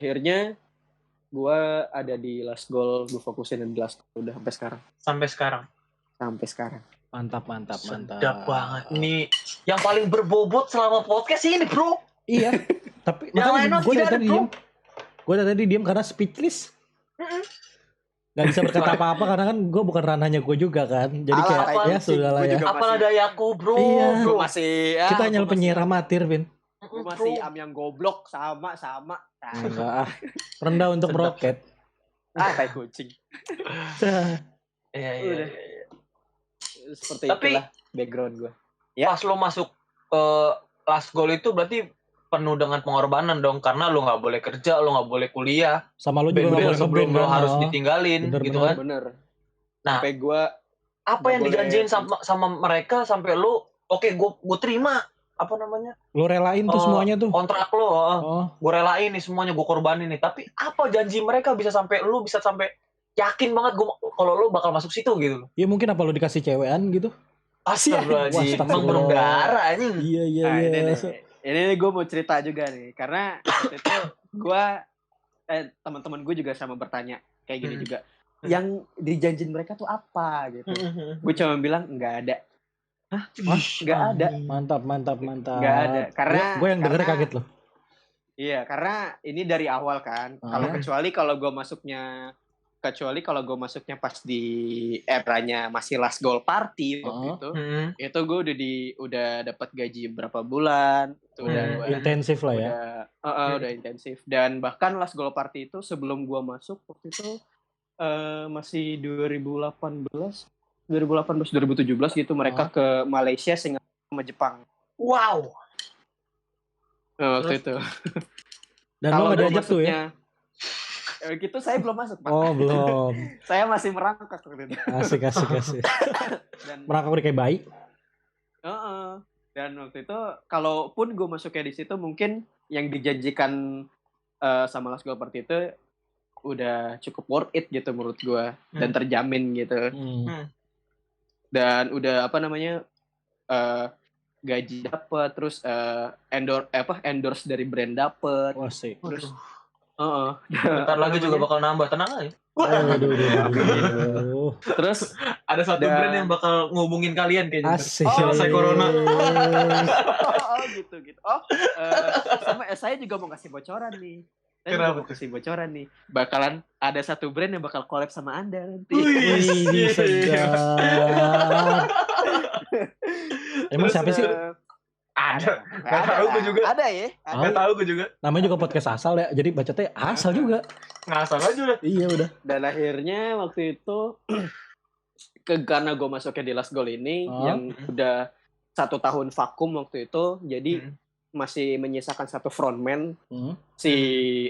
akhirnya gue ada di Last Goal, gue fokusin di Last Goal udah sampai sekarang. Mantap. Sedap banget. Ini yang paling berbobot selama podcast ini, bro. Iya. Tapi yang lain gue tidak ada, bro. Gue tadi diem karena speechless. Gak bisa berkata apa-apa karena kan gue bukan ranahnya gue juga kan. Jadi kayak ya sudah lah ya. Apalah dayaku, bro. Iya. Gue masih kita hanya penyiar amatir, Vin. Gue masih yang goblok sama. Enggak. Rendah untuk meroket. Tai kucing. Iya. Seperti tapi, itulah background gue. Ya. Pas lo masuk Last Goal itu berarti penuh dengan pengorbanan dong, karena lo nggak boleh kerja, lo nggak boleh kuliah, sama lo juga nggak boleh sebelum lo harus ditinggalin, gitu kan? Bener. Nah, sampai gue apa yang dijanjiin sama mereka sampai lo, oke, gue terima, apa namanya? Lo relain tuh semuanya tuh. Kontrak lo, gue relain nih semuanya, gue korbanin nih. Tapi apa janji mereka bisa sampai yakin banget gue kalau lo bakal masuk situ gitu? Ya mungkin apa lo dikasih cewekan gitu? Astagfirullahaladzim, emang berdarah anjing. Iya. Ini gue mau cerita juga nih, karena waktu itu gue teman-teman gue juga sama bertanya kayak gini juga. Yang dijanjin mereka tuh apa gitu? Gue cuma bilang nggak ada. Hah? Nggak ada. Mantap. Nggak ada. Karena gue yang denger kaget loh. Iya, karena ini dari awal kan. Kecuali kalau gue masuknya pas di eranya masih Last Goal Party waktu itu gue udah dapat gaji berapa bulan, itu udah intensif lah ya. Udah intensif. Dan bahkan Last Goal Party itu sebelum gue masuk waktu itu masih 2017 gitu mereka ke Malaysia, Singapura sama Jepang. Wow. Waktu itu. Dan lo nggak diajak tuh ya? Gitu saya belum masuk, Pak. Oh, belum. Saya masih merangkak waktu itu. Asik. Merangkak kayak bayi. Dan waktu itu kalaupun gue masuknya di situ mungkin yang dijanjikan sama Last Goal Party itu udah cukup worth it gitu menurut gue dan terjamin gitu. Dan udah gaji dapet, terus endorse dari brand dapet. Wah, sih. Terus bentar lagi juga bakal nambah, tenang aja. Terus ada satu brand yang bakal ngubungin kalian kayaknya. Selesai corona. Gitu. Sama saya juga mau kasih bocoran nih. Bakalan ada satu brand yang bakal collab sama Anda nanti. Wih, sedap. Emang siapa sih? Ada. Gak tahu gue juga. Ada ya? Gak tahu gue juga. Namanya juga podcast asal ya. Jadi bacotnya asal juga. Ngasal aja udah. Iya udah. Dan akhirnya waktu itu karena gue masuknya di Last Goal ini yang udah 1 tahun vakum waktu itu, jadi masih menyisakan satu frontman. Si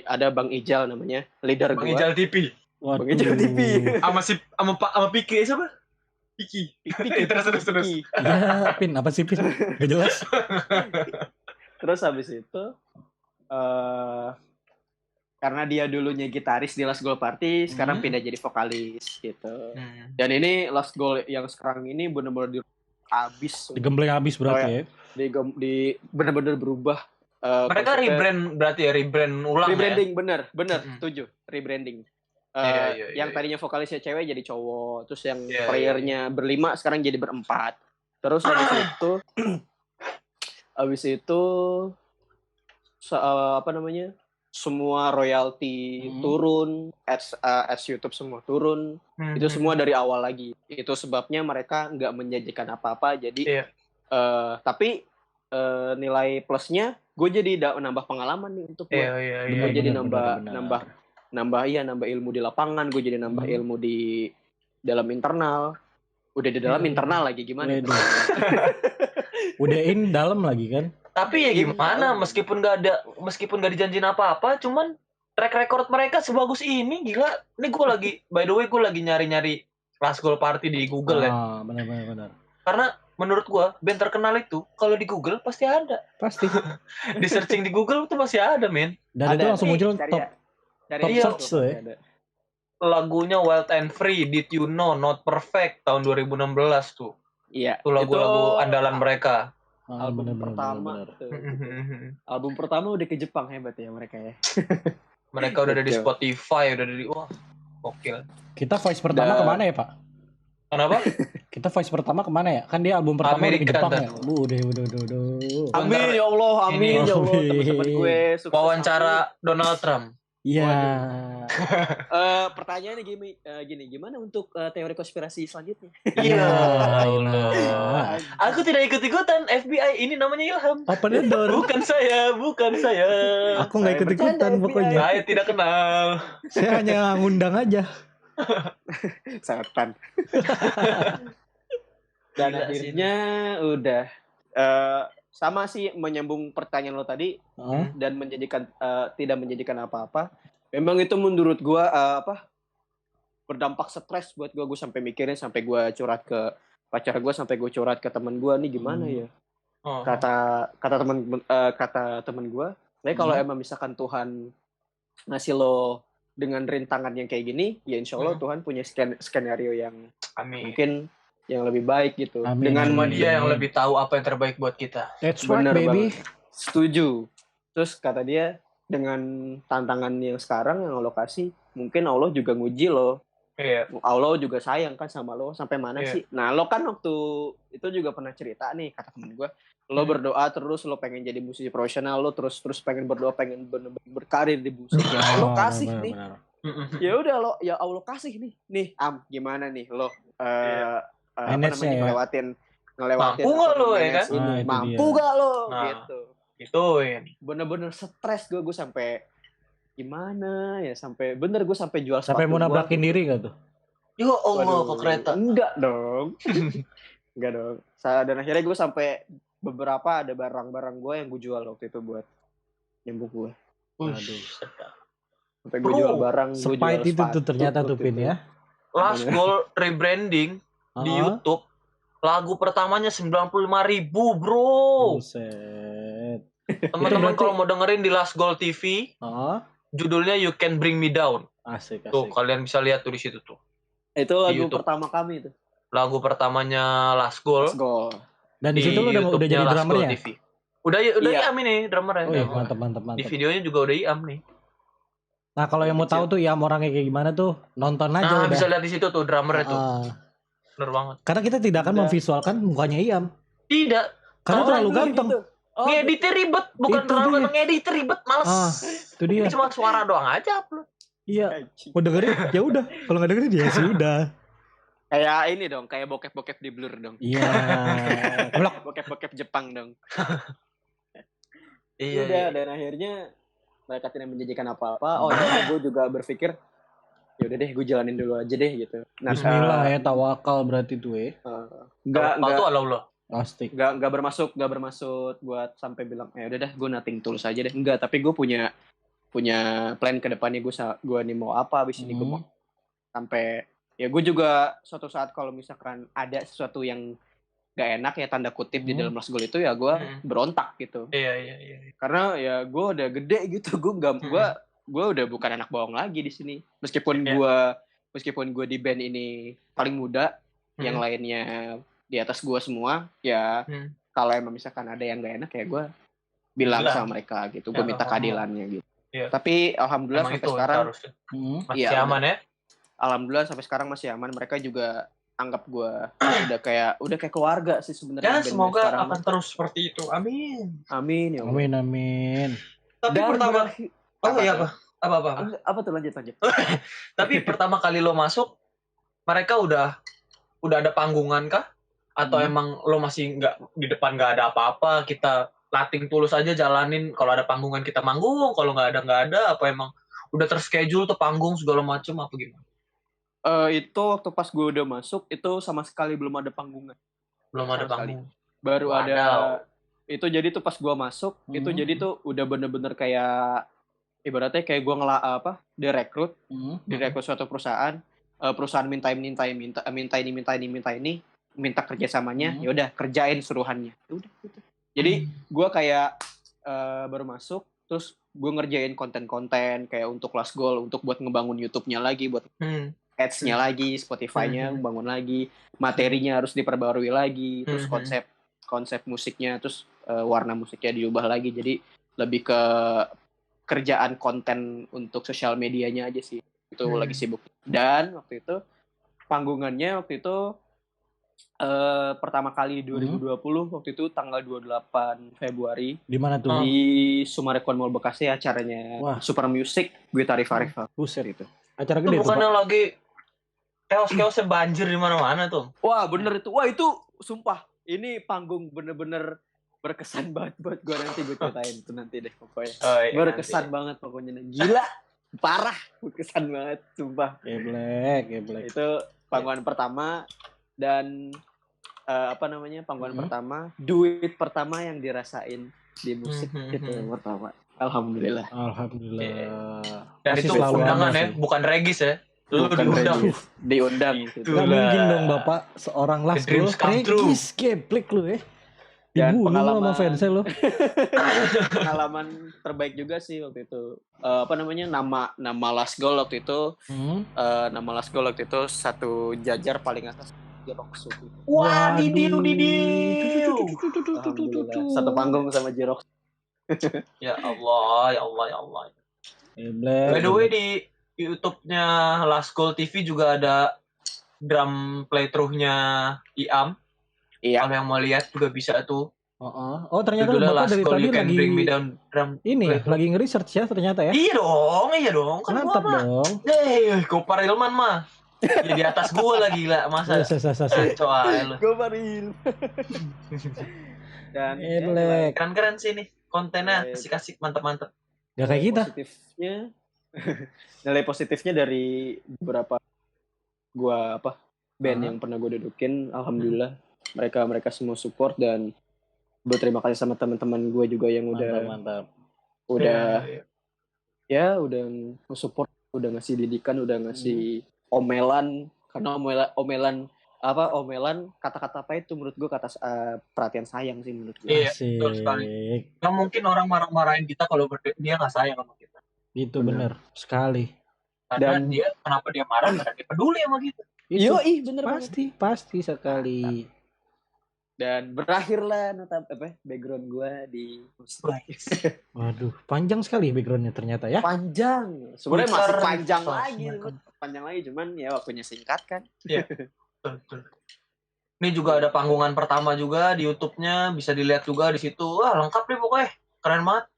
ada Bang Ijal namanya, leader gue. Bang Ijal TV. Bang Ijal TV. Sama Piki siapa? Piki. Terus. Ya, Pin, apa sih Pin? Gak jelas. Terus habis itu karena dia dulunya gitaris di Last Goal Party, sekarang pindah jadi vokalis gitu. Dan ini Last Goal yang sekarang ini benar-benar digembleng habis berarti ya. Benar-benar berubah. Mereka rebrand berarti ya, rebrand ulang. Rebranding ya? bener, setuju. Rebranding. Yang tadinya vokalisnya cewek jadi cowok, terus yang playernya berlima sekarang jadi berempat. Terus habis itu semua royalti turun, ads YouTube semua turun. Itu semua dari awal lagi. Itu sebabnya mereka nggak menjanjikan apa-apa. Jadi tapi nilai plusnya gue jadi nambah pengalaman nih untuk gue. Gue jadi nambah ilmu di lapangan, gue jadi nambah ilmu di dalam internal. Udah di dalam internal lagi gimana? Udah dalam lagi kan? Tapi ya gimana, meskipun gak dijanjin apa-apa, cuman track record mereka sebagus ini, gila. Ini gue lagi, by the way, gue lagi nyari-nyari Last Goal Party di Google ya. Benar. Karena menurut gue, band terkenal itu kalau di Google pasti ada. Pasti. Di searching di Google tuh masih ada, men. Dan itu langsung muncul top search tuh ya. Lagunya Wild and Free, Did You Know, Not Perfect tahun 2016 tuh. Iya. Itu lagu-lagu andalan mereka. Album pertama udah ke Jepang, hebat ya mereka ya. Mereka udah ada di Spotify, udah ada di wah, gokil. Kita voice pertama kemana ya, Pak? Kenapa? Kita voice pertama kemana ya? Kan dia album pertama Amerika, udah ke Jepang dan ya. Udah. Amin ya Allah, amin ya Allah. Teman-teman gue sukses. Wawancara Donald Trump. Iya. Pertanyaannya gini, gimana untuk teori konspirasi selanjutnya? Iya. Aku tidak ikut-ikutan FBI, ini namanya Ilham. Open door. Bukan saya. Aku nggak ikut-ikutan pokoknya. Saya tidak kenal. Saya hanya ngundang aja. Setan. Dan akhirnya udah sama sih menyambung pertanyaan lo tadi dan tidak menjadikan apa-apa. Memang itu menurut gua berdampak stres buat gua sampai mikirin, sampai gua curhat ke pacar gua, sampai gua curhat ke teman gua nih gimana ya. Kata teman gua, kalau emang misalkan Tuhan ngasih lo dengan rintangan yang kayak gini, ya insya Allah Tuhan punya skenario yang mungkin yang lebih baik gitu. Amin. Dengan dia yang lebih tahu apa yang terbaik buat kita. That's right, baby. Banget. Setuju. Terus kata dia, dengan tantangan yang sekarang yang Allah kasih, mungkin Allah juga nguji lo. Iya. Allah juga sayang kan sama lo, sampai mana sih? Nah, lo kan waktu itu juga pernah cerita nih, kata temen gue, lo berdoa terus, lo pengen jadi musisi profesional, lo terus pengen berdoa, pengen berkarir di musik. Ya Allah kasih nih. Ya udah lo, ya Allah kasih nih. Gimana nih lo ngelewatin mampu gak lo ya kan? Mampu gak lo gitu. Gituin. Bener-bener stres gue sampai gimana ya, sampai bener gue sampai jual sepatu. Sampai mau nabrakin diri gak tuh? Ya Allah, ke kereta. Enggak dong. Dan akhirnya gue sampai beberapa ada barang-barang gue yang gue jual waktu itu buat nyembuh gue. Aduh. Sampai gue jual barang, gue jual sepatu. Itu tuh ternyata tuh Pin ya. Last Goal rebranding di YouTube. Lagu pertamanya 95.000 bro. Buset. Teman-teman kalau mau dengerin di Last Goal TV, judulnya You Can Bring Me Down. Asik. Tuh kalian bisa lihat tuh di situ tuh. Itu lagu pertama kami itu. Lagu pertamanya Last Goal. Dan di situ lu udah jadi drummer ya? TV. Udah Iam ini drummer ya. Mantap. Di videonya juga udah Iam nih. Nah kalau yang mau tahu tuh Iam orangnya kayak gimana tuh, nonton aja udah. Bisa lihat di situ tuh drummer itu. Bener banget. Karena kita tidak akan memvisualkan mukanya Iam. Tidak. Karena terlalu ganteng. Gitu. Ngeditnya ribet, bukan drummer, ngeditnya ribet, males. Itu dia. Ini cuma suara doang aja upload. Iya. Mau dengerin ya udah. Kalau nggak dengerin ya sudah. Kayak ini dong, kayak bokep-bokep di Blur dong. Iya. Bokep-bokep Jepang dong. Iya. Udah, dan akhirnya mereka tidak menjanjikan apa-apa. Jadi gue juga berpikir, ya udah deh, gue jalanin dulu aja deh gitu. Nah, bismillah ya, tawakal berarti tuh Enggak tuh Allah. Pasti. Enggak bermaksud buat sampai bilang, udah deh, gue nothing tulus aja deh. Enggak, tapi gue punya plan ke depannya, gue nih mau apa abis ini, gue mau sampai ya gue juga suatu saat kalau misalkan ada sesuatu yang gak enak ya tanda kutip di dalam Last Goal itu ya gue berontak gitu. Iya. Karena ya gue udah gede gitu, gue udah bukan anak bawang lagi di sini. Meskipun gue di band ini paling muda, yang lainnya di atas gue semua, ya kalau emang misalkan ada yang gak enak ya gue bilang sama mereka gitu, gue minta keadilannya gitu. Iya. Tapi alhamdulillah sampai sekarang masih aman ya. Alhamdulillah sampai sekarang masih aman. Mereka juga anggap gue udah kayak keluarga sih sebenarnya. Ya semoga akan terus seperti itu. Amin. Amin ya Allah. Amin. Tapi pertama apa tuh lanjut. Tapi pertama kali lo masuk, mereka udah ada panggungan kah? Atau emang lo masih nggak di depan nggak ada apa-apa, kita lating tulus aja jalanin, kalau ada panggungan kita manggung, kalau nggak ada, apa emang udah terschedule tuh panggung segala macam apa gimana? Itu waktu pas gue udah masuk itu sama sekali belum ada panggungan. Belum ada panggung. Baru ada itu, jadi tuh pas gue masuk itu jadi tuh udah bener-bener kayak ibaratnya kayak gue direkrut suatu perusahaan minta ini minta kerjasamanya, ya udah kerjain suruhannya, udah gitu. Jadi gue kayak baru masuk terus gue ngerjain konten-konten kayak untuk Last Goal, untuk buat ngebangun YouTube-nya lagi, buat ads-nya lagi, Spotify-nya bangun lagi, materinya harus diperbarui lagi, terus konsep musiknya, terus warna musiknya diubah lagi, jadi lebih ke kerjaan konten untuk sosial medianya aja sih. Itu lagi sibuk. Dan waktu itu panggungannya waktu itu pertama kali 2020 waktu itu tanggal 28 Februari. Di mana tuh? Di Sumarekon Mall Bekasi acaranya Super Music Guitar Riva. Buset itu. Acara gede itu bukan yang lagi chaos-chaosnya banjir di mana-mana tuh. Wah, bener itu. Wah, itu sumpah. Ini panggung bener-bener berkesan banget buat gue, nanti gue ceritain itu nanti deh pokoknya. Berkesan banget pokoknya. Gila, parah, berkesan banget, sumpah. Geblek. Itu panggungan pertama dan panggungan pertama, duit pertama yang dirasain di musik itu pertama. Alhamdulillah. Dan itu undangan ya, bukan regis ya. Lu diundang. Gak mungkin dong Bapak seorang Laskul regis geblek lu ya. Dan pengalaman sama fansnya lo. Pengalaman terbaik juga sih waktu itu. Nama Last Goal waktu itu. Nama Last Goal waktu itu satu jajar paling atas Jirox. Wah, Didiu. Satu panggung sama Jirox. Ya Allah. By the way, di YouTube-nya Last Goal TV juga ada drum playthrough-nya Iam. Iya. Kalau yang mau lihat juga bisa tuh. Oh ternyata Bapak dari tadi lagi ini ya, lagi nge-research ya ternyata ya. Iya dong. Kan mantap dong. Gopar Ilman mah. Ya di atas gua lah gila masa. Gopar Ilman. Dan keren sih nih kontennya, kasih mantap. Gak kayak kita. Nilai positifnya dari beberapa band yang pernah gue dudukin, alhamdulillah mereka semua support, dan berterima kasih sama teman-teman gue juga yang mantap. udah nge-support, udah ngasih didikan, udah ngasih omelan, karena omelan kata-kata apa itu menurut gue kata perhatian sayang sih menurut gue. Iya, betul sekali. Nggak mungkin orang marah-marahin kita kalau dia nggak sayang sama kita. Itu bener sekali. Karena dia kenapa dia marah? Karena dia peduli sama kita. Bener pasti sekali. Dan berakhirlah background gue di musik. Waduh, panjang sekali backgroundnya ternyata ya. Panjang. Sebenarnya masih panjang lagi, cuman ya waktunya singkat kan. Iya. Betul. Ini juga ada panggungan pertama juga di YouTube-nya, bisa dilihat juga di situ. Wah, lengkap deh pokoknya. Keren banget.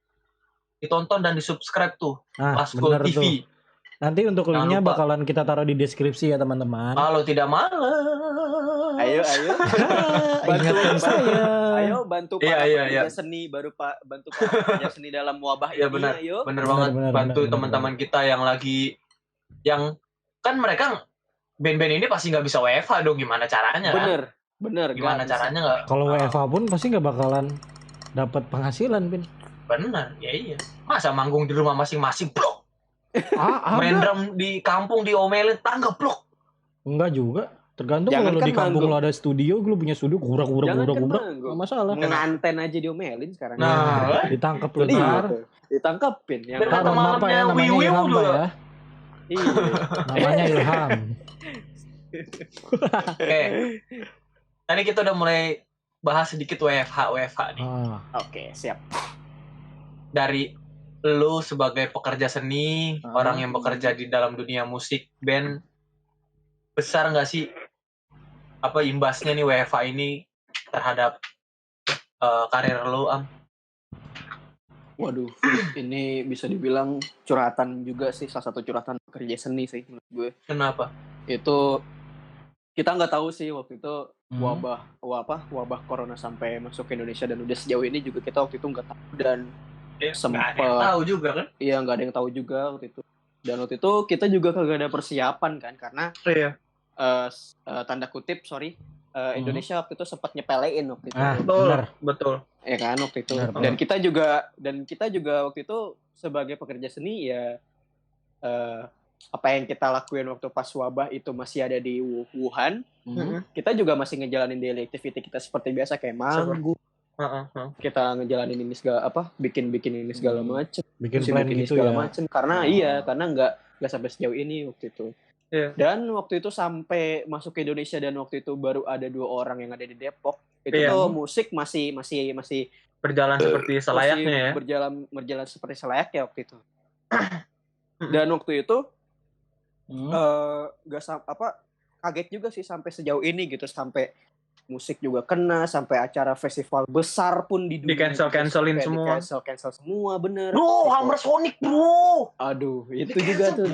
Ditonton dan di-subscribe tuh. Last Goal TV. Tuh. Nanti untuk linknya bakalan kita taruh di deskripsi ya teman-teman. Kalau tidak malas. Ayo. Ingatkan saya. Ayo bantu para pekerja seni, bantu para pekerja seni dalam wabah ini. Benar. Ayo. Bener banget. Bantu teman-teman kita yang lagi, yang kan mereka band-band ini pasti nggak bisa WFH dong, gimana caranya? Bener. Gimana caranya nggak? Kalau WFH pun pasti nggak bakalan dapat penghasilan, Pin. Bener, ya iya. Masa manggung di rumah masing-masing, blok. Main drum di kampung diomelin, tangga blok. Enggak juga. Tergantung kalau di kampung lo ada studio, lo punya studio gura. Enggak masalah. Nganten aja diomelin sekarang. Nah, ditangkap lo ntar. Ditangkapin. Yang apa ya, namanya Ilham ya. Iya. Namanya Ilham. Oke. Tadi kita udah mulai bahas sedikit WFH nih. Oke, siap. Dari lu sebagai pekerja seni, orang yang bekerja di dalam dunia musik, band, besar nggak sih imbasnya nih WFH ini terhadap karir lu, Am? Waduh, ini bisa dibilang curhatan juga sih, salah satu curhatan pekerja seni sih menurut gue. Kenapa? Itu kita nggak tahu sih waktu itu wabah corona sampai masuk ke Indonesia, dan udah sejauh ini juga kita waktu itu nggak tahu, dan nggak ada yang tahu juga kan? Iya, nggak ada yang tahu juga waktu itu. Dan waktu itu kita juga kagak ada persiapan kan, karena tanda kutip Indonesia waktu itu sempat nyepelein waktu itu. Betul. Ya kan waktu itu. Benar. Dan kita juga waktu itu sebagai pekerja seni ya apa yang kita lakuin waktu pas wabah itu masih ada di Wuhan. Kita juga masih ngejalanin daily activity kita seperti biasa, kayak manggung. Kita ngejalanin ini bikin ini segala macam, bikin plan gitu segala ya. macam, karena karena nggak sampai sejauh ini waktu itu. Dan waktu itu sampai masuk ke Indonesia, dan waktu itu baru ada 2 orang yang ada di Depok. Itu tuh musik masih berjalan seperti selayaknya ya. Berjalan seperti selayaknya waktu itu. Dan waktu itu kaget juga sih sampai sejauh ini gitu, sampai musik juga kena, sampai acara festival besar pun di dunia di-cancelin semua. Di-cancel semua, bener. Hammer Sonic, bro. Aduh, itu juga tuh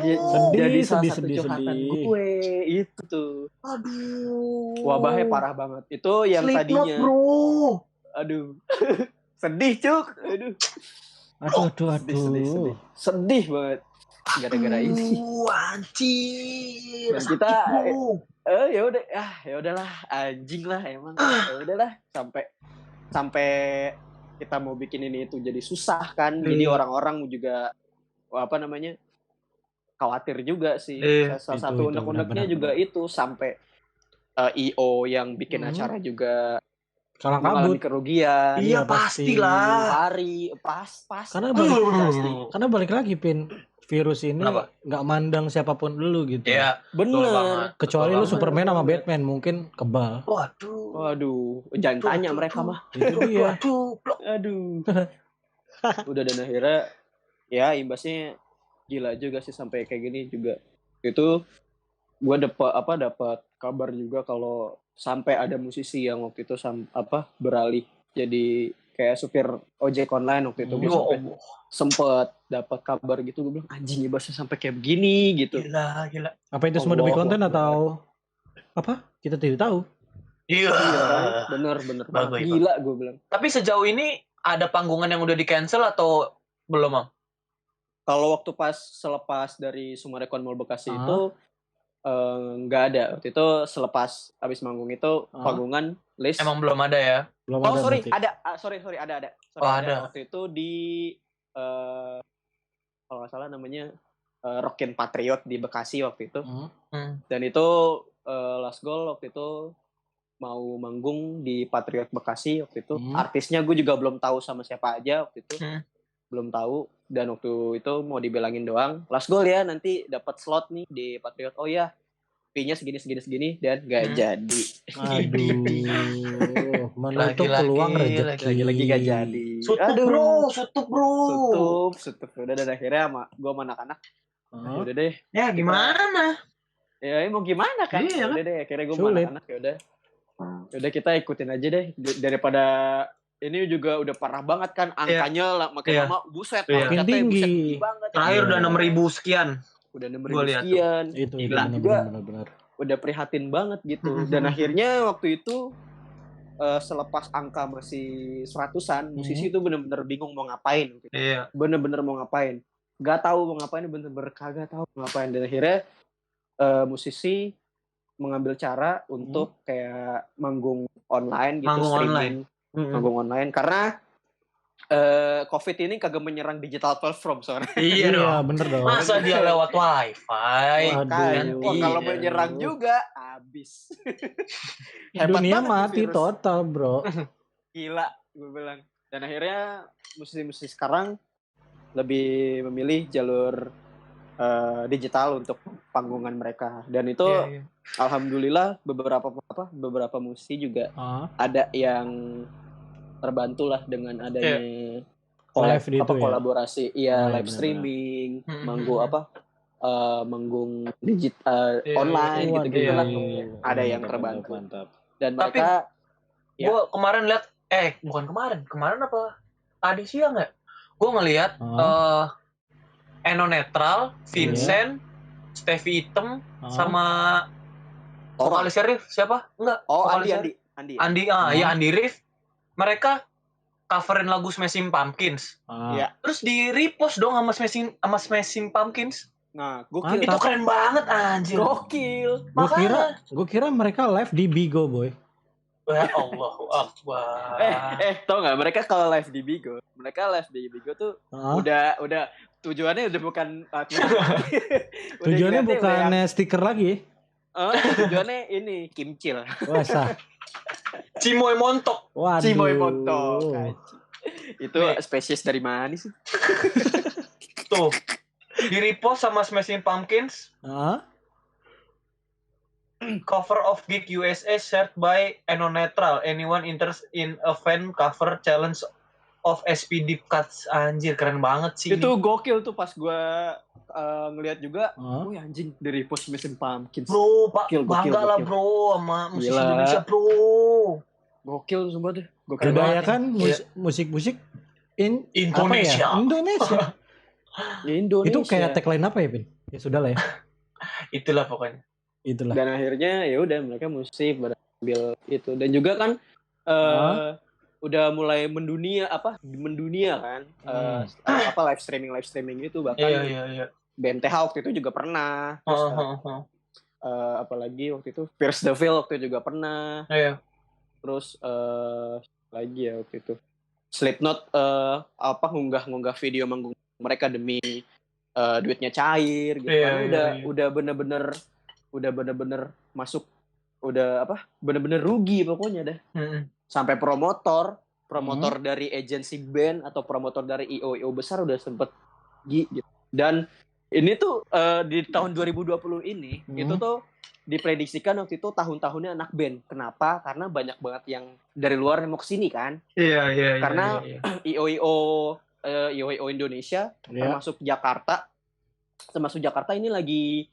jadi salah satu curhatan gue. Itu tuh. Aduh. Wabahnya parah banget. Itu yang Slipknot, tadinya. Bro. Aduh. Sedih, Cuk. Aduh. Sedih banget. Gara-gara ini. Anjir. Dan kita ya udahlah, anjing lah emang. Ya udahlah, sampai kita mau bikin ini itu jadi susah kan. Jadi orang-orang juga khawatir juga sih. Salah satu unek-uneknya juga itu sampai IO yang bikin acara juga mengalami kerugian. Iya pastilah. Karena balik lagi Pin, virus ini nggak mandang siapapun dulu gitu. Iya, bener. Kecuali lu Superman sama Batman mungkin kebal. Waduh, jangan tanya mereka mah. Itu dia. Aduh. Udah, dan akhirnya ya imbasnya gila juga sih sampai kayak gini juga. Itu gue dapat kabar juga kalau sampai ada musisi yang waktu itu beralih jadi kayak supir ojek online waktu itu. Gue sempet dapat kabar gitu, gue bilang anjing imbasnya sampai kayak begini gitu. Gila. Apa itu semua demi konten atau apa? Kita tidak tahu. Iya, bener. Gila gue bilang. Tapi sejauh ini ada panggungan yang udah di-cancel atau belum, Mam? Kalau waktu selepas dari Sumarekon Mall Bekasi itu nggak ada. Waktu itu selepas abis manggung itu panggungan list. Emang belum ada ya? Ada. Sorry, ada. Ada. Waktu itu di kalau nggak salah namanya Rockin Patriot di Bekasi waktu itu. Dan itu Last Goal waktu itu mau manggung di Patriot Bekasi waktu itu. Artisnya gue juga belum tahu sama siapa aja waktu itu. Belum tahu. Dan waktu itu mau dibilangin doang, Last Goal ya, nanti dapat slot nih di Patriot. Oh ya, fee-nya segini dan gak jadi. Aduh, menutup peluang rezeki. Lagi gak jadi. Sutup bro. Sutup. Udah, dan akhirnya gue sama anak-anak. Udah deh. Ya gimana? Ya mau gimana kan? Iya, udah deh, akhirnya gue sama anak-anak udah kita ikutin aja deh, daripada ini juga udah parah banget kan angkanya lah, makin lama buset, makin tinggi banget. Terakhir udah 6.000 sekian. Udah 6.000 sekian. Itu benar. Udah prihatin banget gitu. Dan akhirnya waktu itu selepas angka masih 100-an, musisi itu benar-benar bingung mau ngapain gitu. Iya. Bener-bener mau ngapain. Gak tahu mau ngapain, bener-bener kagak tahu mau ngapain. Dan akhirnya musisi mengambil cara untuk kayak manggung online gitu, manggung online karena COVID ini kagak menyerang digital platform soalnya. Iya bener dong. Masa dia lewat wifi? Kalau menyerang juga habis. Dunia mati total bro. Gila gue bilang. Dan akhirnya musisi sekarang lebih memilih jalur digital untuk panggungan mereka. Dan itu alhamdulillah beberapa musisi juga ada yang terbantu lah dengan adanya kolaborasi, live streaming, manggung digital online gitu-gitu lah. Ada yang terbantu. Mantap. Dan mereka gue kemarin lihat kemarin apa tadi siang ya, gue ngelihat Eno Netral, Vincent, Stevie Item, sama vokalis Rif siapa? Enggak. Andi Rif. Mereka coverin lagu Smashing Pumpkins. Terus di repost dong sama Smashing Pumpkins. Nah, gokil. Itu keren banget anjir. Gokil. Gue kira mereka live di Bigo, boy. Ya Allahu Akbar. Tau gak mereka kalau live di Bigo tuh udah tujuannya udah bukan tujuannya bukan stiker lagi. Tujuannya ini kimcil. Wah, Cimoy Montok. Itu spesies dari mana sih? Tuh. Di repost sama Smashing Pumpkins. Cover of Geek USA shared by Eno Netral. Anyone interested in a fan cover challenge of SP Deep Cuts, anjir keren banget sih. Itu gokil tuh pas gue ngelihat juga. Wih anjing dari Post Smashing Pumpkins. Bro, bangga lah bro sama musisi Indonesia bro. Gokil sumpah deh. Budaya kan musik-musik Indonesia. Indonesia. Itu kayak tagline apa ya, Pin? Ya sudah lah ya. Itulah pokoknya. Itulah. Dan akhirnya ya udah mereka musik ambil itu, dan juga kan udah mulai mendunia kan. Live streaming itu bahkan. Iya. BMTH waktu itu juga pernah. Apalagi waktu itu Pierce the Veil waktu itu juga pernah. Iya. Terus lagi ya waktu itu Slipknot ngunggah video manggung mereka demi duitnya cair gitu. Udah bener-bener masuk, bener-bener rugi pokoknya dah. Sampai promotor dari agensi band atau promotor dari IO besar udah sempet gitu. Dan ini tuh di tahun 2020 ini itu tuh diprediksikan waktu itu tahun-tahunnya anak band. Kenapa? Karena banyak banget yang dari luar yang mau kesini kan. Iya. Karena IO Indonesia termasuk Jakarta ini lagi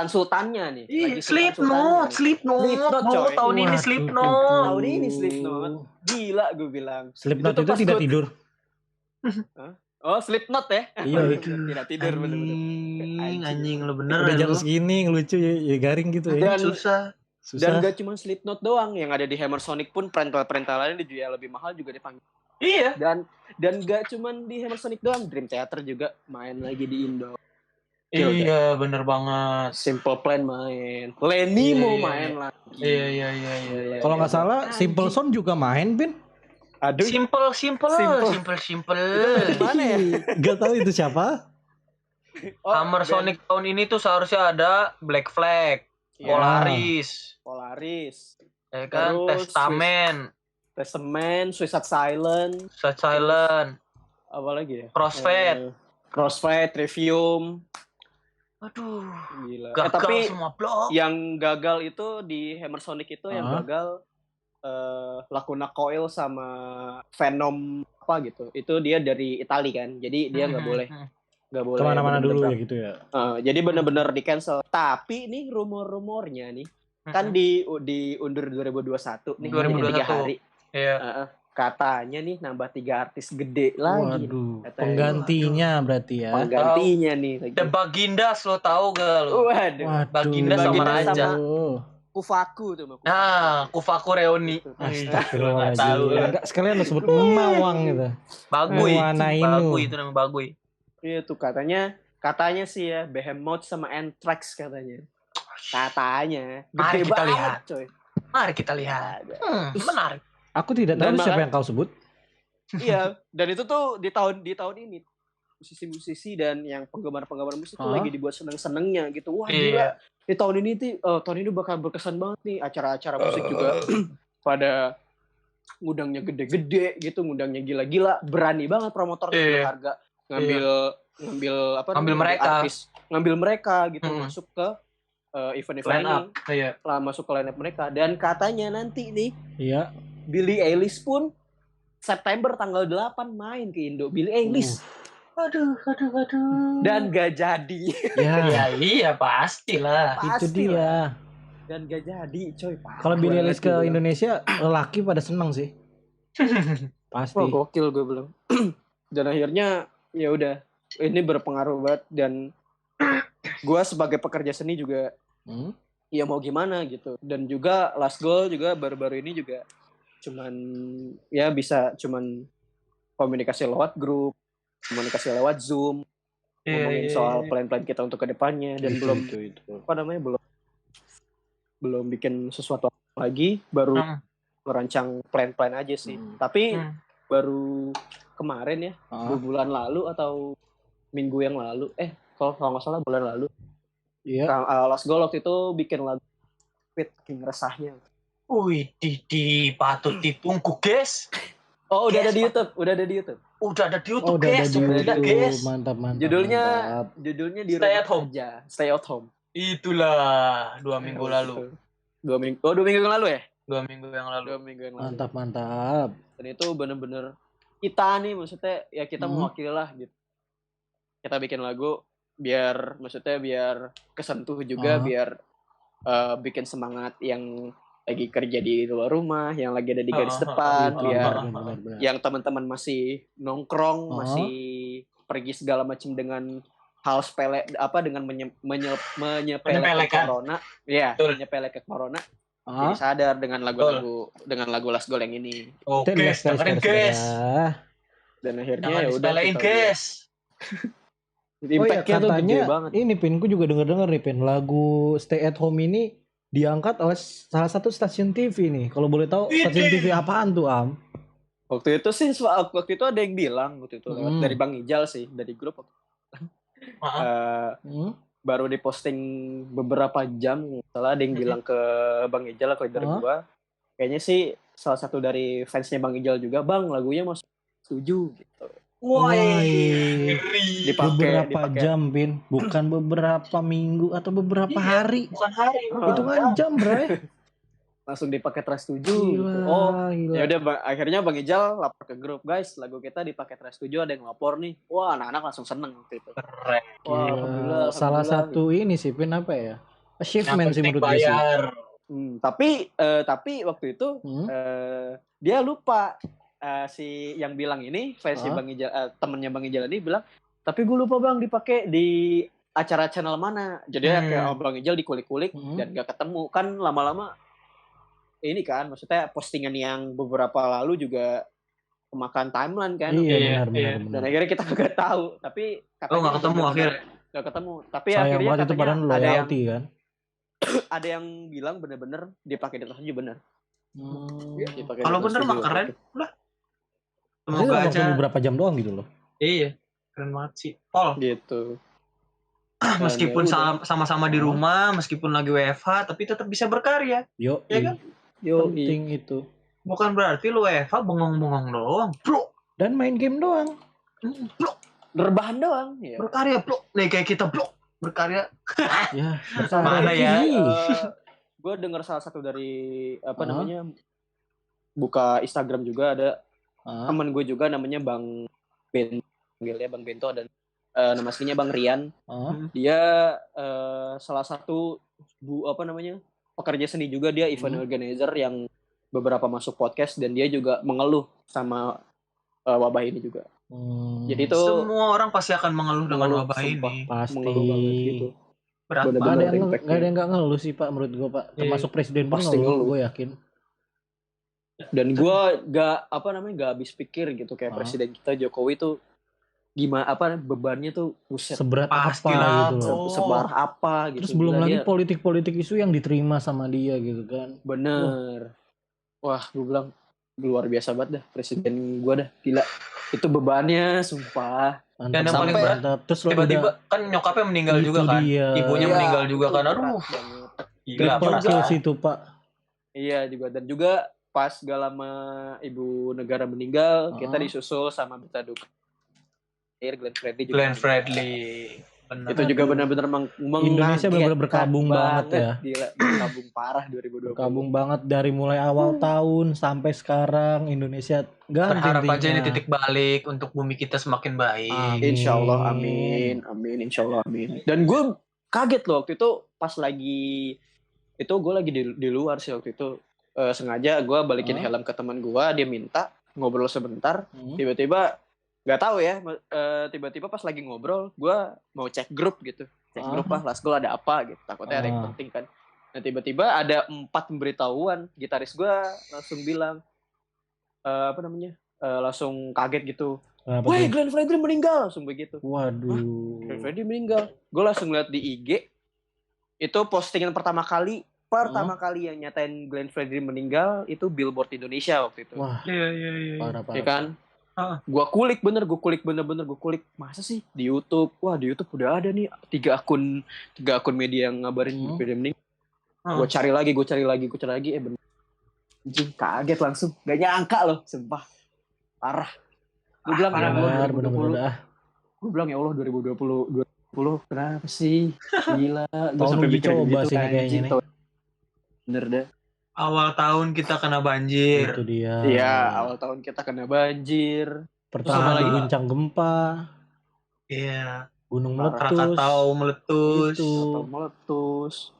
sultannya nih. Slipknot coy. Tahun ini Slipknot. Gila gue bilang. Slipknot itu tidak tidur. Oh, Slipknot ya? Iya. Tidak tidur bener-bener. Anjing lo bener. Udah jam segini ngelucu ya garing gitu ya. Dan susah. Dan gak cuma Slipknot doang, yang ada di Hammer Sonic pun perental lainnya juga lebih mahal juga dipanggil. Iya. Dan gak cuma di Hammer Sonic doang, Dream Theater juga main lagi di Indo. Iya, bener banget. Simple Plan main. Lenny mau main lagi. Iya. Kalau nggak salah, Simple Son juga main, Bin. Aduh. Simple. Itu mana ya? Gak tahu itu siapa. Hammer Sonic tahun ini tuh seharusnya ada Black Flag, Polaris. Ya kan, Testament, Suicide Silence. Apa lagi ya? Crossfade, Trivium. Aduh, gila. Gagal tapi semua blok. Yang gagal itu di Hammer Sonic itu yang gagal Lacuna Coil sama Venom gitu. Itu dia dari Itali kan. Jadi dia nggak boleh kemana-mana dulu ya gitu ya. Jadi benar-benar di cancel. Tapi nih rumornya nih kan diundur 2021 nih. 3 hari. Iya. Katanya nih nambah 3 artis gede lagi. Waduh, penggantinya berarti ya. Penggantinya nih. The Bagindas lo tahu gak lo? Waduh. Bagindas sama Raja. Kufaku tuh. Kufaku Reoni. Astagfirullahaladzim. Sekalian lo sebut Mawang gitu. Baguy itu nama Baguy. Iya tuh katanya sih ya Behemoth sama Anthrax katanya. Mari kita lihat. Coy. Mari kita lihat. Menarik. Aku tidak tahu siapa yang kau sebut. Iya, dan itu tuh di tahun ini musisi-musisi dan yang penggemar musik tuh lagi dibuat seneng-senengnya gitu. Wah gila. Di tahun ini bakal berkesan banget nih, acara-acara musik juga pada ngundangnya gede-gede gitu, ngundangnya gila-gila, berani banget promotor ngambil harga, ngambil mereka, artis, ngambil mereka gitu masuk ke event-event ini, masuk ke line up mereka. Dan katanya nanti nih, Billie Eilish pun September tanggal 8 main ke Indo. Billie Eilish. Aduh. Dan gak jadi. Ya iya pastilah. Itu dia. Dan gak jadi, coy. Kalau Billie Eilish ke Indonesia, lelaki pada seneng sih. Pasti. Oh, gokil gue belum. Dan akhirnya ya udah, ini berpengaruh banget, dan gue sebagai pekerja seni juga ya mau gimana gitu. Dan juga Last Goal juga baru-baru ini juga cuman komunikasi lewat grup, komunikasi lewat Zoom, ngomongin soal plan-plan kita untuk kedepannya, dan belum bikin sesuatu lagi, baru merancang plan-plan aja sih. Tapi baru kemarin ya, 2 bulan lalu atau minggu yang lalu, kalau nggak salah bulan lalu, Last Goal waktu itu bikin lagu King resahnya. Wih, patut ditunggu, guys. Oh, udah ada di YouTube. Udah ada di YouTube, guys. Mantap. Judulnya di Stay at Home. Itulah 2 minggu lalu. 2 minggu yang lalu ya? 2 minggu yang lalu. Mantap. Dan itu bener-bener kita nih maksudnya ya kita mewakili lah gitu. Kita bikin lagu biar kesentuh juga, biar bikin semangat yang lagi kerja di luar rumah, yang lagi ada di garis depan, biar yang teman-teman masih nongkrong, masih pergi segala macam dengan hal sepele dengan menyepelekan corona. Iya, menyepelekan corona. Jadi sadar dengan lagu Last Goal yang ini. Oke, guys. Dan akhirnya ya udah guys. Katanya ini Pin, ku juga denger nih Pin, lagu Stay at Home ini diangkat oleh salah satu stasiun TV nih. Kalau boleh tahu stasiun TV apaan tuh, Am? Waktu itu ada yang bilang dari Bang Ijal sih, dari grup. Baru diposting beberapa jam, setelah ada yang bilang ke Bang Ijal atau leader gua. Kayaknya sih salah satu dari fansnya Bang Ijal juga, Bang, lagunya mau setuju gitu. Beberapa jam, Pin, bukan beberapa minggu atau beberapa hari. Bukan hari. Itu kan jam, Bray. Langsung dipakai Trust 7 gitu. Ya udah akhirnya Bang Ijal lapor ke grup, guys, lagu kita dipakai Trust 7, ada yang lapor nih. Wah, anak-anak langsung seneng waktu itu. Keren. Wah, alhamdulillah. Salah satu gitu. Ini sih Pin, apa ya? Achievement sih menurut gue sih. Tapi waktu itu dia lupa. Si yang bilang ini fansnya Bang Ijal, temennya Bang Ijal ini bilang, tapi gue lupa Bang dipakai di acara channel mana. Jadi kayak Bang Ijal dikulik-kulik dan gak ketemu. Kan lama-lama ini kan, maksudnya postingan yang beberapa lalu juga kemakan timeline kan. Iya, benar. Dan akhirnya kita gak tahu. Tapi gak ketemu akhirnya. Gak ketemu. Tapi sayang akhirnya katanya kan. Ada yang bilang bener-bener dipakai di atas aja bener. Kalau bener mah keren lah. Semoga aja beberapa jam doang gitu loh. Iya, keren banget sih. Pol. Gitu. Meskipun sama-sama di rumah, meskipun lagi WFH, tapi tetap bisa berkarya. Yo, ya kan? Penting itu. Bukan berarti lu WFH bengong-bengong doang, bro. Dan main game doang. Bro. Berbahan doang. Ya. Berkarya, bro. Nih kayak kita, bro. Berkarya. Ya, mana ya? Gue dengar salah satu dari buka Instagram juga ada teman gue juga namanya Bang Bento dan nama aslinya Bang Rian. Dia salah satu pekerja seni juga, dia event organizer yang beberapa masuk podcast dan dia juga mengeluh sama wabah ini juga. Jadi itu semua orang pasti akan mengeluh dengan wabah ini. Pasti. Mengeluh banget gitu. Gak ada yang gak ngeluh sih Pak menurut gue Pak. Termasuk presiden pun ngeluh, gue yakin. Dan gue gak habis pikir gitu kayak presiden kita Jokowi tuh gimana bebannya tuh seberat apa gitu loh. Sebar apa gitu. Terus belum lagi politik isu yang diterima sama dia gitu kan. Bener. Wah, gue bilang luar biasa banget dah presiden gue dah, gila. Itu bebannya sumpah. Dan yang paling berat terus tiba-tiba kan nyokapnya meninggal juga kan. Ibunya meninggal juga kan. Aduh. Gila perasaan situ Pak. Iya juga, dan juga pas gak lama ibu negara meninggal, kita disusul sama berita duka. Glenn Fredly. Bener. Itu juga benar-benar Indonesia benar-benar berkabung banget ya. Gila, berkabung parah 2020. Berkabung banget dari mulai awal tahun sampai sekarang. Indonesia berharap aja ini titik balik untuk bumi kita semakin baik. Insyaallah, amin. Insyaallah, amin. Dan gue kaget loh waktu itu pas lagi itu gue lagi di luar sih waktu itu. Sengaja gue balikin helm ke teman gue, dia minta ngobrol sebentar, tiba-tiba nggak tahu ya, tiba-tiba pas lagi ngobrol gue mau cek grup gitu, grup Last Goal ada apa gitu, takutnya ada yang penting kan. Nah tiba-tiba ada 4 pemberitahuan, gitaris gue langsung bilang langsung kaget gitu, wah Glenn Fredly meninggal, langsung begitu. Waduh. Glenn Fredly meninggal. Gue langsung lihat di IG itu postingan pertama kali yang nyatain Glenn Fredly meninggal itu Billboard Indonesia waktu itu. Wah. Iya. Parah. Ya kan? Gue kulik bener. Masa sih di YouTube? Wah, di YouTube udah ada nih 3 akun media yang ngabarin Fredly meninggal. Gue cari lagi, bener. Anjing, kaget langsung. Gak nyangka loh, sumpah. Parah. Gue bilang ya Allah 2020 kenapa sih? Gila. Gue sampai bikin coba sih kayaknya nih. Bener dah. Awal tahun kita kena banjir. Itu dia. Iya, awal tahun kita kena banjir. Pertama diguncang gempa. Iya. Gunung meletus. Krakatau meletus. Itu. Meletus.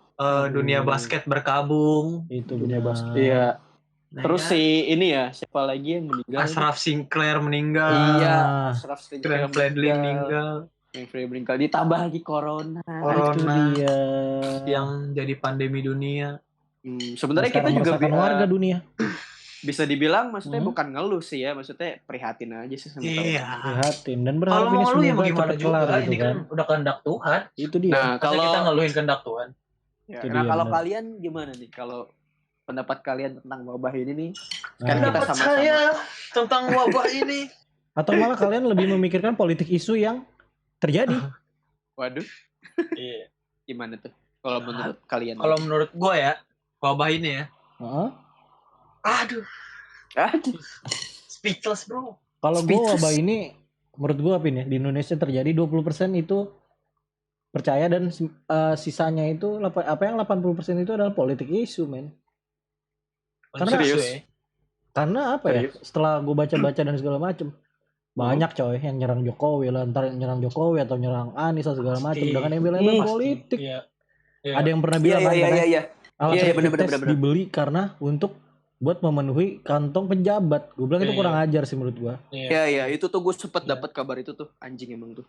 Dunia basket berkabung. Itu dunia basket. Iya. Nah, terus si ini ya, siapa lagi yang meninggal? Ashraf Sinclair meninggal. Iya, Ashraf Sinclair meninggal. Ditambah lagi corona. Itu dia. Yang jadi pandemi dunia. Sebenarnya kita juga warga dunia. Bisa dibilang maksudnya bukan ngeluh sih ya, maksudnya prihatin aja sih sama prihatin dan berharap ini semoga cepat kelar gitu ini kan udah kehendak Tuhan. Itu dia. Nah, kalau kita ngeluhin kehendak Tuhan. Ya, nah, kalau kalian gimana nih kalau pendapat kalian tentang wabah ini nih? Kan kita sama-sama saya tentang wabah ini. Atau malah kalian lebih memikirkan politik isu yang terjadi? Waduh. Iya. Gimana tuh? Kalau menurut kalian? Kalau menurut gue ya, wabah ini ya. Aduh. Speechless, bro. Kalau gue wabah ini, menurut gue apa ini? Di Indonesia terjadi 20% itu percaya dan sisanya itu apa yang 80% itu adalah politik isu, men. Karena apa ya? Setelah gue baca-baca dan segala macem, banyak coy yang nyerang Jokowi lah, ntar nyerang Jokowi atau nyerang Anies atau segala macam dengan embel-embel politik. Iya. Ada yang pernah bilang alat bener. dibeli karena untuk buat memenuhi kantong pejabat. Gue bilang itu kurang ajar sih menurut gue. Iya, itu tuh gue sempet dapat kabar itu tuh, anjing emang tuh.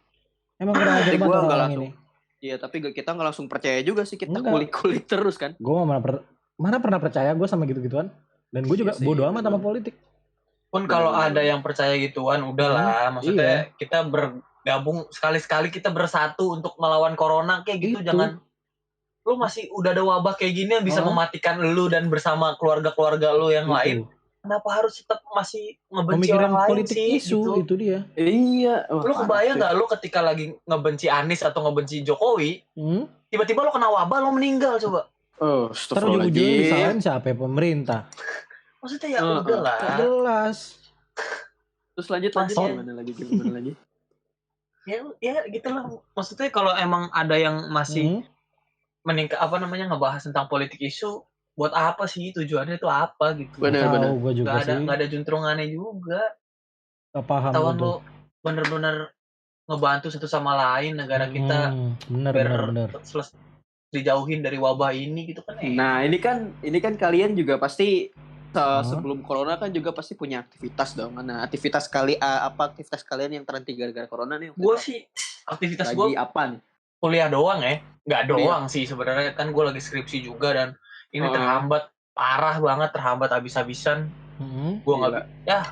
Emang kurang ajar banget orang ini. Iya, tapi kita nggak langsung percaya juga sih, kita kulik-kulik terus kan. Gue mana pernah percaya gue sama gitu-gituan. Dan gue juga bodo amat sama politik. Pun kalau ada yang percaya gituan, udahlah. Maksudnya kita bergabung sekali-sekali, kita bersatu untuk melawan corona kayak gitu. Jangan lu masih udah ada wabah kayak gini yang bisa mematikan lu dan bersama keluarga-keluarga lu yang lain. Kenapa harus tetap masih ngebenci orang lain politik sih? Isu, gitu. Itu dia. Iya. Lu kebayang nggak lu ketika lagi ngebenci Anies atau ngebenci Jokowi, tiba-tiba lu kena wabah, lu meninggal coba. Terus ujung-ujungnya disalahin siapa? Pemerintah. Maksudnya ya udahlah. Jelas. Terus lanjut gimana lagi? Ya gitulah. Maksudnya kalau emang ada yang masih ngebahas tentang politik isu, buat apa sih tujuannya itu apa gitu? Benar. Gak ada juntrungannya juga. Gak paham. Tawan lu bener-bener ngebantu satu sama lain negara kita bener. Dijauhin dari wabah ini gitu kan. Nah ini kan kalian juga pasti sebelum corona kan juga pasti punya aktivitas dong. Nah aktivitas kalian yang terhenti gara-gara corona nih? Gue sih aktivitas gue apa nih? Kuliah doang ya, nggak doang sih sebenarnya, kan gue lagi skripsi juga dan ini terhambat parah banget, terhambat habis-habisan. Gue nggak,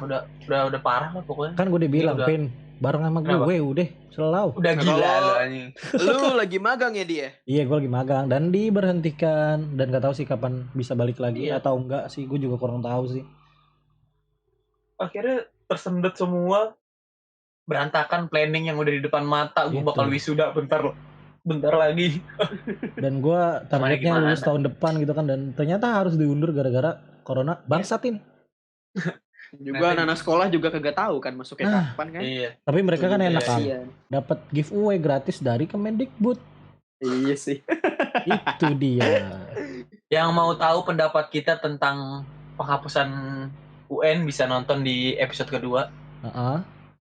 udah parah lah pokoknya. Kan gue udah bilang, Pin, bareng sama gue udah selalu. Udah gila lo anjing. Lu lagi magang ya dia? Iya, gue lagi magang dan diberhentikan dan nggak tahu sih kapan bisa balik lagi atau enggak sih, gue juga kurang tahu sih. Akhirnya tersendat semua, berantakan planning yang udah di depan mata. Gue bakal wisuda bentar lagi. Dan gue targetnya lulus tahun depan gitu kan, dan ternyata harus diundur gara-gara corona. Bangsatin. Juga anak sekolah juga kagak tahu kan masuknya kapan kan. Iya. Tapi mereka kan enak kan, dapat giveaway gratis dari Kemendikbud. Iya sih. Itu dia. Yang mau tahu pendapat kita tentang penghapusan UN bisa nonton di episode kedua.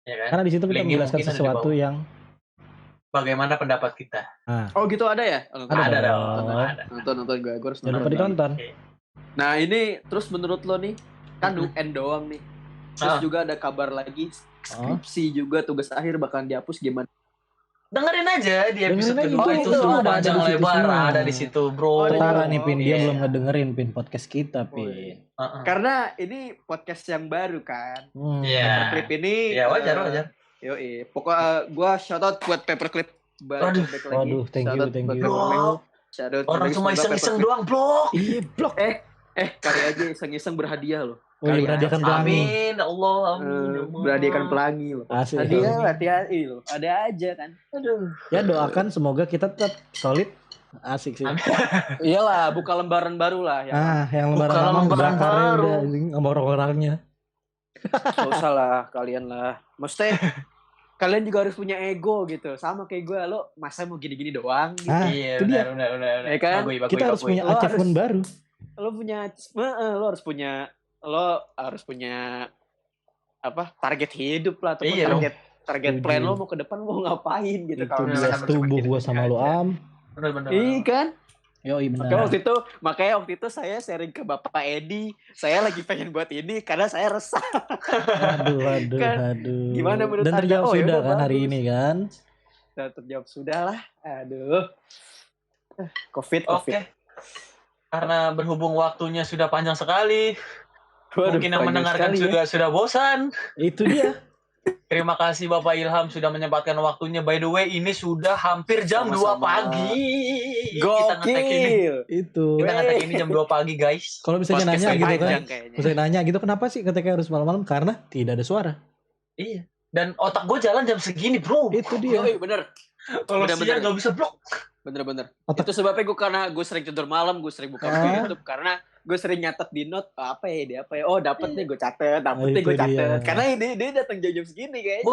Ya kan? Karena di situ kita menjelaskan sesuatu yang bagaimana pendapat kita. Oh gitu ada ya? Ada dong. Nonton gue harus nonton. Jangan lupa ditonton. Nah ini terus menurut lo nih, kan UN doang nih. Terus juga ada kabar lagi skripsi juga tugas akhir bakalan dihapus, gimana? Dengerin aja di episode kedua itu semua panjang lebar ada di situ, bro. Ketara nih Pin, dia belum ngedengerin Pin podcast kita, Pin. Karena ini podcast yang baru kan. Paperclip ini. Ya wajar. Yoi, pokoknya gue shoutout buat Paperclip. Waduh, thank you. Orang cuma iseng-iseng doang, blok. Iya, blok. Kali aja iseng-iseng berhadiah loh. Berhadiahkan pelangi. Amin, Allah, amin. Berhadiahkan pelangi loh. Hadiah, hati-hati loh. Ada aja kan. Aduh. Ya doakan semoga kita tetap solid. Asik sih. Iyalah, buka lembaran baru lah. Yang lembaran baru. Sama orang-orangnya. Gak usah lah, kalian lah. Maksudnya kalian juga harus punya ego gitu. Sama kayak gue, lo masa mau gini-gini doang gitu. Iya, benar. Ya kan? Kita harus punya achievement baru. lo harus punya apa target hidup lah, atau target plan lo mau ke depan mau ngapain gitu. Kalau dia setuju gua sama lo benar-benar iya kan. Benar. Makanya waktu itu saya sharing ke Bapak Edi, saya lagi pengen buat ini karena saya resah. Aduh. Gimana menurut Dan terjawab Anda? sudah kan bagus. hari ini kan? Terjawab sudah lah. Aduh. Covid. Oke. Karena berhubung waktunya sudah panjang sekali, mungkin yang mendengarkan sudah bosan. Itu dia. Terima kasih Bapak Ilham sudah menyempatkan waktunya. By the way, ini sudah hampir jam 2 pagi. Kita ngetek ini. Itu. Kita ngetek ini jam 2 pagi, guys. Kalau misalnya nanya gitu kan. Misalnya nanya gitu, kenapa sih ketika harus malam-malam? Karena tidak ada suara. Iya. Dan otak gue jalan jam segini, bro. Itu dia. Bener. Kalau siang gak bisa, bro. Bener. Itu sebabnya gue sering tidur malam, gue sering buka YouTube karena gue sering nyatet di note apa ya. Oh dapet nih gue catet, karena dia datang jam segini kayaknya.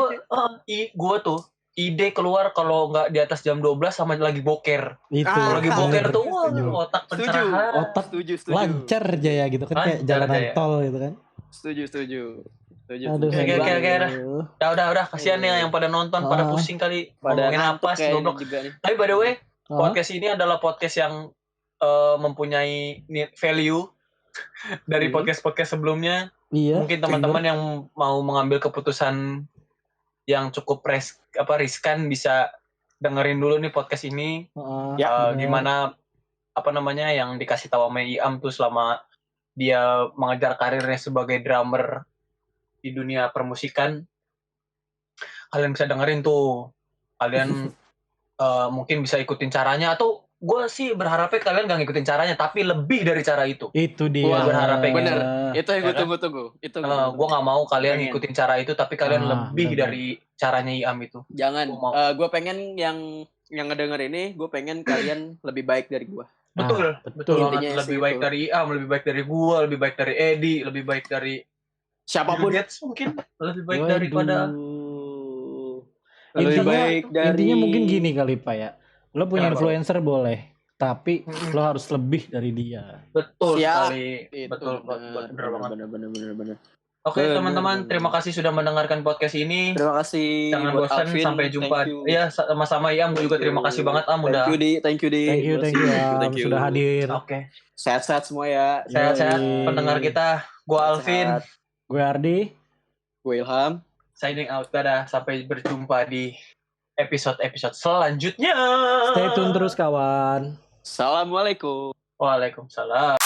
Gue tuh ide keluar kalau nggak di atas jam 12 sama lagi boker. Itu. Lagi boker tuh otak pencerahan. Otak setuju. Lancar aja ya gitu kan, kayak jalanan tol gitu kan. Setuju. Aduh. Udah kasihan ya yang pada nonton, pada pusing kali ngomongin apa sih goblok. Tapi by the way, podcast ini adalah podcast yang mempunyai value dari podcast sebelumnya. Iya. Mungkin teman-teman yang mau mengambil keputusan yang cukup riskan bisa dengerin dulu nih podcast ini. Gimana yang dikasih tahu sama Iam tuh selama dia mengejar karirnya sebagai drummer di dunia permusikan. Kalian bisa dengerin tuh. Kalian mungkin bisa ikutin caranya, atau gue sih berharapnya kalian gak ngikutin caranya, tapi lebih dari cara itu. Itu dia. Gue berharapnya bener. Itu yang gue tunggu. Gue gak mau kalian ngikutin cara itu, tapi kalian lebih dari caranya Iam itu. Jangan. Gue pengen yang ngedenger ini, gue pengen kalian lebih baik dari gue. Betul. Lebih baik dari Iam, lebih baik dari gue, lebih baik dari Edi, lebih baik dari siapapun. Mungkin lebih baik daripada. Intinya mungkin gini kali Pak ya. Lo punya influencer boleh, tapi lo harus lebih dari dia. Betul sekali. Betul. Bener. Oke teman-teman, terima kasih sudah mendengarkan podcast ini. Terima kasih. Jangan bosan, sampai jumpa. Iya, sama-sama Iam juga terima kasih banget udah. Thank you sudah hadir. Oke. Sehat-sehat semua ya. Sehat-sehat pendengar kita. Gue Alvin. Gue Ardi. Gue Ilham. Signing out, dadah. Sampai berjumpa di episode selanjutnya. Stay tune terus kawan. Assalamualaikum. Waalaikumsalam.